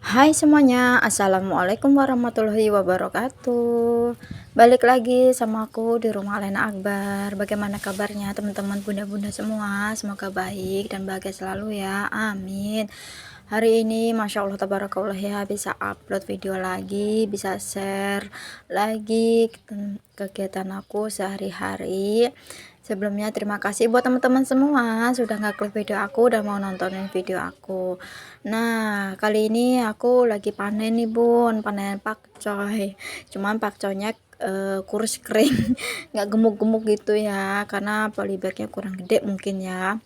Hai semuanya, assalamualaikum warahmatullahi wabarakatuh. Balik lagi sama aku di rumah Alena Akbar. Bagaimana kabarnya teman-teman bunda-bunda semua? Semoga baik dan bahagia selalu ya, amin. Hari ini Masya Allah tabarakallah ya, bisa upload video lagi, bisa share lagi kegiatan aku sehari-hari. Sebelumnya terima kasih buat teman-teman semua sudah ngeklik video aku dan mau nontonin video aku. Nah, kali ini aku lagi panen nih bun, panen pakcoy. Cuman pakcoynya kurus kering, nggak gemuk-gemuk gitu ya, karena polybagnya kurang gede mungkin ya.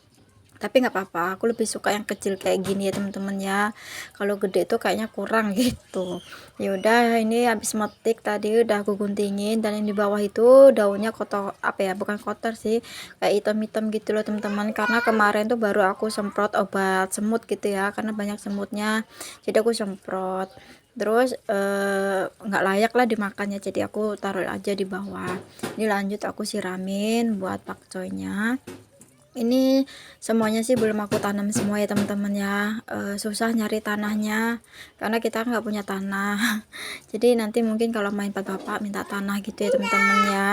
Tapi nggak apa-apa, aku lebih suka yang kecil kayak gini ya teman-teman ya. Kalau gede tuh kayaknya kurang gitu. Ya udah, ini habis metik tadi udah aku guntingin, dan yang di bawah itu daunnya kotor, apa ya, bukan kotor sih, kayak hitam-hitam gitu loh teman-teman, karena kemarin tuh baru aku semprot obat semut gitu ya, karena banyak semutnya, jadi aku semprot. Terus nggak layak lah dimakannya, jadi aku taruh aja di bawah. Ini lanjut aku siramin buat pakcoynya. Ini semuanya sih belum aku tanam semua ya teman-teman ya. Susah nyari tanahnya karena kita nggak punya tanah. Jadi nanti mungkin kalau main bapak minta tanah gitu ya teman-teman ya.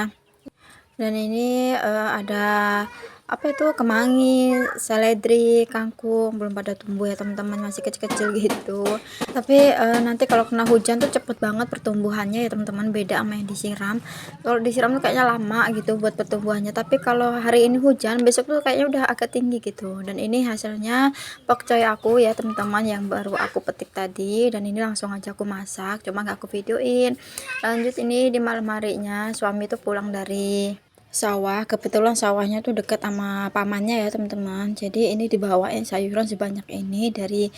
Dan ini ada apa itu, kemangi, seledri, kangkung belum pada tumbuh ya teman-teman, masih kecil-kecil gitu. Tapi nanti kalau kena hujan tuh cepet banget pertumbuhannya ya teman-teman, beda sama yang disiram. Kalau disiram tuh kayaknya lama gitu buat pertumbuhannya, tapi kalau hari ini hujan besok tuh kayaknya udah agak tinggi gitu. Dan ini hasilnya pokcoy aku ya teman-teman, yang baru aku petik tadi, dan ini langsung aja aku masak, cuma nggak aku videoin. Lanjut, ini di malam harinya suami tuh pulang dari sawah. Kebetulan sawahnya tuh deket sama pamannya ya teman-teman, jadi ini dibawain sayuran sebanyak ini dari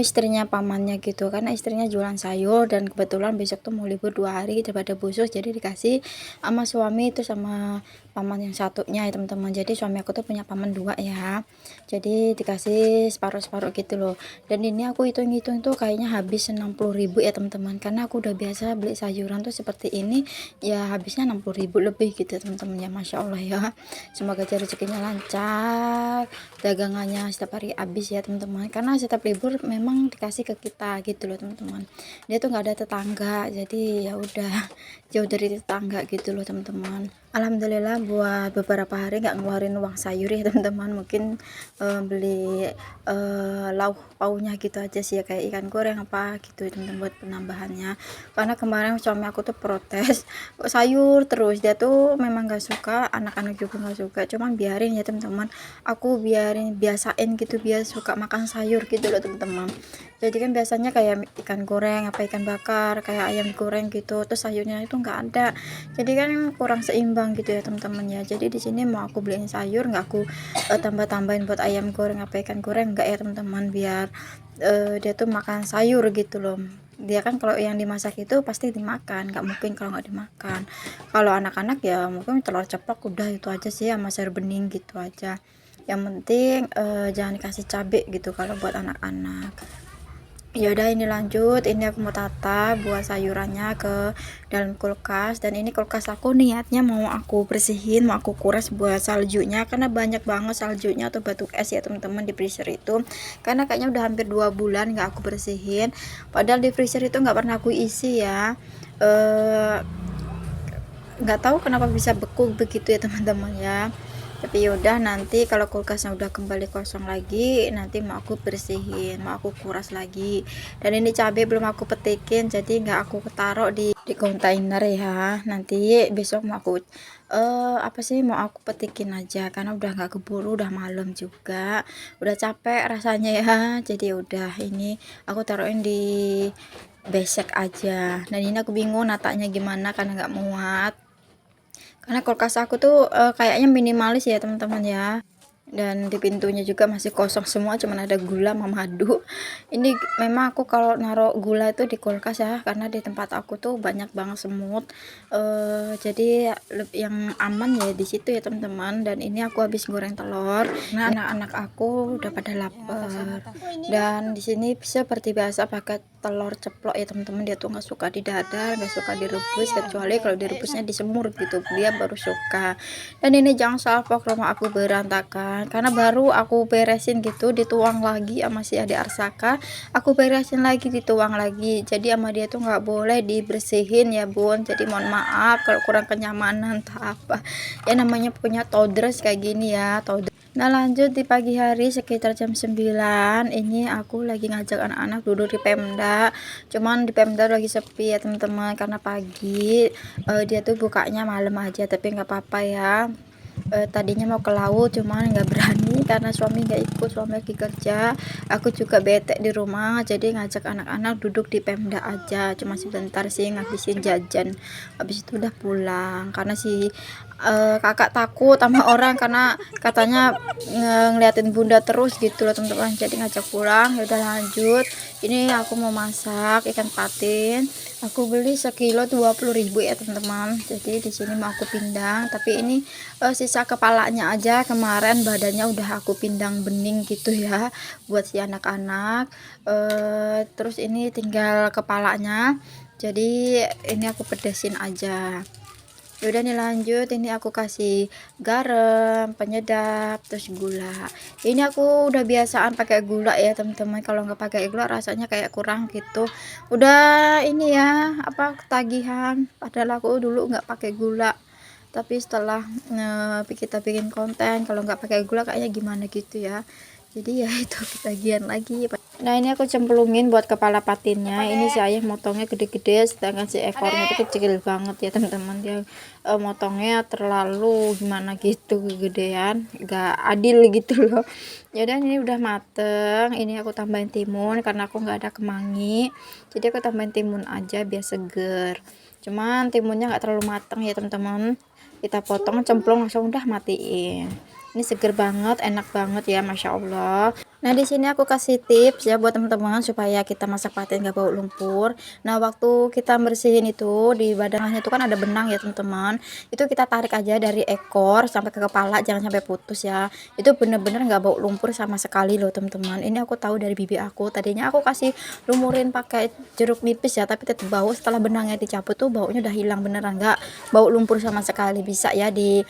istrinya pamannya gitu, karena istrinya jualan sayur, dan kebetulan besok tuh mau libur 2 hari daripada busuk, jadi dikasih sama suami itu sama paman yang satunya ya teman-teman. Jadi suami aku tuh punya paman 2 ya, jadi dikasih separuh-separuh gitu loh. Dan ini aku hitung-hitung tuh kayaknya habis 60.000 ya teman-teman, karena aku udah biasa beli sayuran tuh seperti ini ya, habisnya 60.000 lebih gitu ya teman-teman ya. Masya Allah ya, semoga aja rezekinya lancar, dagangannya setiap hari habis ya teman-teman, karena setiap libur memang dikasih ke kita gitu loh teman-teman. Dia tuh nggak ada tetangga, jadi ya udah jauh dari tetangga gitu loh teman-teman. Alhamdulillah buat beberapa hari nggak ngeluarin uang sayur ya teman-teman, mungkin beli lauk paunya gitu aja sih ya, kayak ikan goreng apa gitu ya teman-teman, buat penambahannya. Karena kemarin suami aku tuh protes kok sayur terus, dia tuh memang gak suka, anak-anak juga gak suka, cuman biarin ya teman-teman, aku biarin, biasain gitu biar suka makan sayur gitu loh teman-teman. Jadi kan biasanya kayak ikan goreng apa ikan bakar, kayak ayam goreng gitu, terus sayurnya itu nggak ada, jadi kan kurang seimbang gitu ya teman-teman ya. Jadi di sini mau aku beliin sayur, nggak aku tambah-tambahin buat ayam goreng apa ikan goreng, nggak ya teman-teman, biar dia tuh makan sayur gitu loh. Dia kan kalau yang dimasak itu pasti dimakan, nggak mungkin kalau nggak dimakan. Kalau anak-anak ya mungkin telur ceplok udah, itu aja sih, sama sayur bening gitu aja. Yang penting jangan dikasih cabai gitu kalau buat anak-anak. Ya udah, ini lanjut, ini aku mau tata buat sayurannya ke dalam kulkas. Dan ini kulkas aku niatnya mau aku bersihin, mau aku kuras buat saljunya, karena banyak banget saljunya atau batu es ya teman-teman di freezer itu, karena kayaknya udah hampir 2 bulan nggak aku bersihin, padahal di freezer itu nggak pernah aku isi ya. Nggak tahu kenapa bisa beku begitu ya teman-teman ya. Tapi yaudah, nanti kalau kulkasnya udah kembali kosong lagi, nanti mau aku bersihin, mau aku kuras lagi. Dan ini cabai belum aku petikin, jadi nggak aku taruh di kontainer ya. Nanti besok mau aku apa sih, mau aku petikin aja, karena udah nggak keburu, udah malam juga, udah capek rasanya ya. Jadi udah, ini aku taruhin di besek aja. Dan ini aku bingung nataknya gimana karena nggak muat, karena kulkas aku tuh kayaknya minimalis ya teman-teman ya. Dan di pintunya juga masih kosong semua, cuman ada gula sama madu. Ini memang aku kalau naruh gula itu di kulkas ya, karena di tempat aku tuh banyak banget semut. Jadi yang aman ya di situ ya teman-teman. Dan ini aku habis goreng telur, nah anak-anak aku udah pada lapar. Dan di sini seperti biasa pakai telur ceplok ya teman-teman. Dia tuh nggak suka didadar, nggak suka direbus, kecuali kalau direbusnya disemur gitu, dia baru suka. Dan ini jangan salpok rumah aku berantakan karena baru aku beresin gitu, dituang lagi sama si adik Arsaka, aku beresin lagi, dituang lagi. Jadi sama dia tuh nggak boleh dibersihin ya bun. Jadi mohon maaf kalau kurang kenyamanan entah apa ya, namanya punya toddlers kayak gini ya, toddlers. Nah lanjut di pagi hari sekitar jam 9 ini aku lagi ngajak anak-anak duduk di Pemda. Cuman di Pemda lagi sepi ya teman-teman, karena pagi dia tuh bukanya malam aja, tapi nggak apa-apa ya. Tadinya mau ke laut cuman nggak berani karena suami nggak ikut, suami lagi kerja, aku juga bete di rumah, jadi ngajak anak-anak duduk di Pemda aja, cuma sebentar sih ngabisin jajan, habis itu udah pulang karena si kakak takut sama orang karena katanya ngeliatin bunda terus gitu loh teman-teman, jadi ngajak pulang. Ya udah lanjut, ini aku mau masak ikan patin, aku beli sekilo 20.000 ya teman-teman. Jadi di sini mau aku pindang, tapi ini sisa kepalanya aja, kemarin badannya udah aku pindang bening gitu ya buat si anak-anak. Terus ini tinggal kepalanya, jadi ini aku pedesin aja. Yaudah nih lanjut, ini aku kasih garam, penyedap, terus gula. Ini aku udah biasaan pakai gula ya teman-teman, kalau nggak pakai gula rasanya kayak kurang gitu. Udah ini ya apa ketagihan, padahal aku dulu nggak pakai gula, tapi setelah kita bikin konten kalau nggak pakai gula kayaknya gimana gitu ya, jadi ya itu ketagihan lagi. Nah ini aku cemplungin buat kepala patinnya. Ini si ayah motongnya gede-gede, sedangkan si ekornya itu kecil banget ya teman-teman. Dia motongnya terlalu gimana gitu, kegedean, gak adil gitu loh. Ya udah ini udah mateng, ini aku tambahin timun karena aku nggak ada kemangi, jadi aku tambahin timun aja biar seger. Cuman timunnya nggak terlalu mateng ya teman-teman, kita potong cemplung langsung udah matiin. Ini seger banget, enak banget ya, masya Allah. Nah di sini aku kasih tips ya buat teman-teman supaya kita masak patin gak bau lumpur. Nah waktu kita bersihin itu di badannya itu kan ada benang ya teman-teman, itu kita tarik aja dari ekor sampai ke kepala, jangan sampai putus ya. Itu bener-bener nggak bau lumpur sama sekali loh teman-teman. Ini aku tahu dari bibi aku, tadinya aku kasih lumurin pakai jeruk nipis ya, tapi tetap bau. Setelah benangnya dicabut tuh baunya udah hilang beneran, nggak bau lumpur sama sekali. Bisa ya di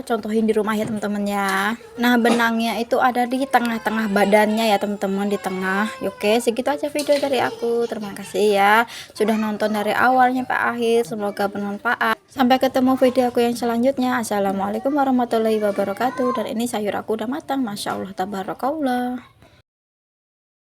contohin di rumah ya teman-teman ya. Nah benangnya itu ada di tengah-tengah badannya ya teman-teman, di tengah. Oke segitu aja video dari aku, terima kasih ya sudah nonton dari awalnya sampai akhir, semoga bermanfaat. Sampai ketemu video aku yang selanjutnya. Assalamualaikum warahmatullahi wabarakatuh. Dan ini sayur aku udah matang, masya Allah tabarakallah.